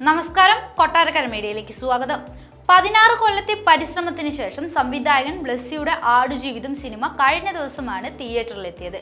നമസ്കാരം, കൊട്ടാരക്കര മീഡിയയിലേക്ക് സ്വാഗതം. 16 കൊല്ലത്തെ പരിശ്രമത്തിന് ശേഷം സംവിധായകൻ ബ്ലസ്സിയുടെ ആടുജീവിതം സിനിമ കഴിഞ്ഞ ദിവസമാണ് തിയേറ്ററിലെത്തിയത്.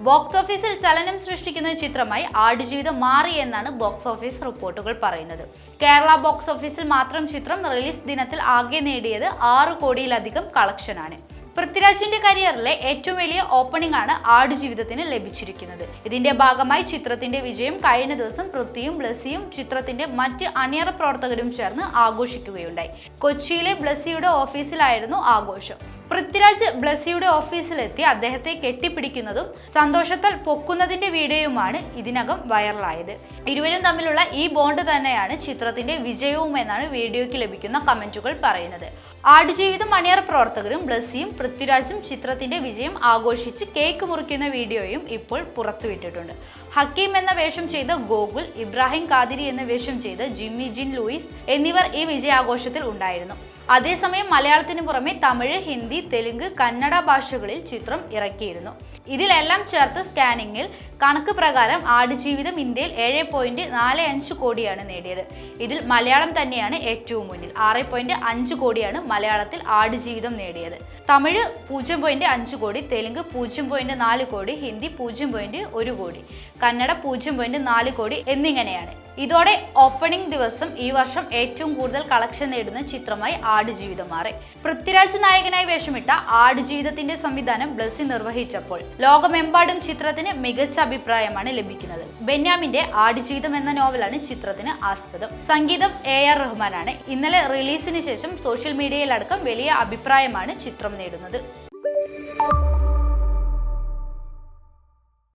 ബോക്സ് ഓഫീസിൽ ചലനം സൃഷ്ടിക്കുന്ന ചിത്രമായി ആടുജീവിതം മാറി എന്നാണ് ബോക്സ് ഓഫീസ് റിപ്പോർട്ടുകൾ പറയുന്നത്. കേരള ബോക്സ് ഓഫീസിൽ മാത്രം ചിത്രം റിലീസ് ദിനത്തിൽ ആകെ നേടിയത് 6 കോടിയിലധികം കളക്ഷനാണ്. പൃഥ്വിരാജിന്റെ കരിയറിലെ ഏറ്റവും വലിയ ഓപ്പണിംഗ് ആണ് ആടുജീവിതത്തിന് ലഭിച്ചിരിക്കുന്നത്. ഇതിന്റെ ഭാഗമായി ചിത്രത്തിന്റെ വിജയം കഴിഞ്ഞ ദിവസം പൃഥ്വിയും ബ്ലസ്സിയും ചിത്രത്തിന്റെ മറ്റ് അണിയറ പ്രവർത്തകരും ചേർന്ന് ആഘോഷിക്കുകയുണ്ടായി. കൊച്ചിയിലെ ബ്ലസ്സിയുടെ ഓഫീസിലായിരുന്നു ആഘോഷം. പൃഥ്വിരാജ് ബ്ലസ്സിയുടെ ഓഫീസിലെത്തി അദ്ദേഹത്തെ കെട്ടിപ്പിടിക്കുന്നതും സന്തോഷത്താൽ പൊക്കുന്നതിന്റെ വീഡിയോയുമാണ് ഇതിനകം വൈറലായത്. ഇരുവരും തമ്മിലുള്ള ഈ ബോണ്ട് തന്നെയാണ് ചിത്രത്തിന്റെ വിജയവും എന്നാണ് വീഡിയോയ്ക്ക് ലഭിക്കുന്ന കമന്റുകൾ പറയുന്നത്. ആടുജീവിതം അണിയറ പ്രവർത്തകരും ബ്ലസ്സിയും പൃഥ്വിരാജും ചിത്രത്തിന്റെ വിജയം ആഘോഷിച്ച് കേക്ക് മുറിക്കുന്ന വീഡിയോയും ഇപ്പോൾ പുറത്തുവിട്ടിട്ടുണ്ട്. ഹക്കീം എന്ന വേഷം ചെയ്ത ഗോകുൽ, ഇബ്രാഹിം ഖാദിരി എന്ന വേഷം ചെയ്ത ജിമ്മി ജിൻ ലൂയിസ് എന്നിവർ ഈ വിജയാഘോഷത്തിൽ ഉണ്ടായിരുന്നു. അതേസമയം മലയാളത്തിന് പുറമെ തമിഴ്, ഹിന്ദി, തെലുങ്ക്, കന്നഡ ഭാഷകളിൽ ചിത്രം ഇറക്കിയിരുന്നു. ഇതിലെല്ലാം ചേർത്ത് സ്കാനിങ്ങിൽ കണക്ക് പ്രകാരം ആടുജീവിതം ഇന്ത്യയിൽ 7.45 കോടിയാണ് നേടിയത്. ഇതിൽ മലയാളം തന്നെയാണ് ഏറ്റവും മുന്നിൽ. 6.5 കോടിയാണ് മലയാളത്തിൽ ആടുജീവിതം നേടിയത്. തമിഴ് 0.5 കോടി, തെലുങ്ക് 0.4 കോടി, ഹിന്ദി 0.1 കോടി, കന്നഡ 0.4 കോടി എന്നിങ്ങനെയാണ്. ഇതോടെ ഓപ്പണിംഗ് ദിവസം ഈ വർഷം ഏറ്റവും കൂടുതൽ കളക്ഷൻ നേടുന്ന ചിത്രമായി ആടുജീവിതം മാറി. പൃഥ്വിരാജ് നായകനായി വേഷമിട്ട ആടുജീവിതത്തിന്റെ സംവിധാനം ബ്ലസ്സി നിർവഹിച്ചപ്പോൾ ലോകമെമ്പാടും ചിത്രത്തിന് മികച്ച അഭിപ്രായമാണ് ലഭിക്കുന്നത്. ബെന്യാമിന്റെ ആടുജീവിതം എന്ന നോവലാണ് ചിത്രത്തിന് ആസ്പദം. സംഗീതം AR റഹ്മാനാണ്. ഇന്നലെ റിലീസിന് ശേഷം സോഷ്യൽ മീഡിയയിലടക്കം വലിയ അഭിപ്രായമാണ് ചിത്രം നേടുന്നത്.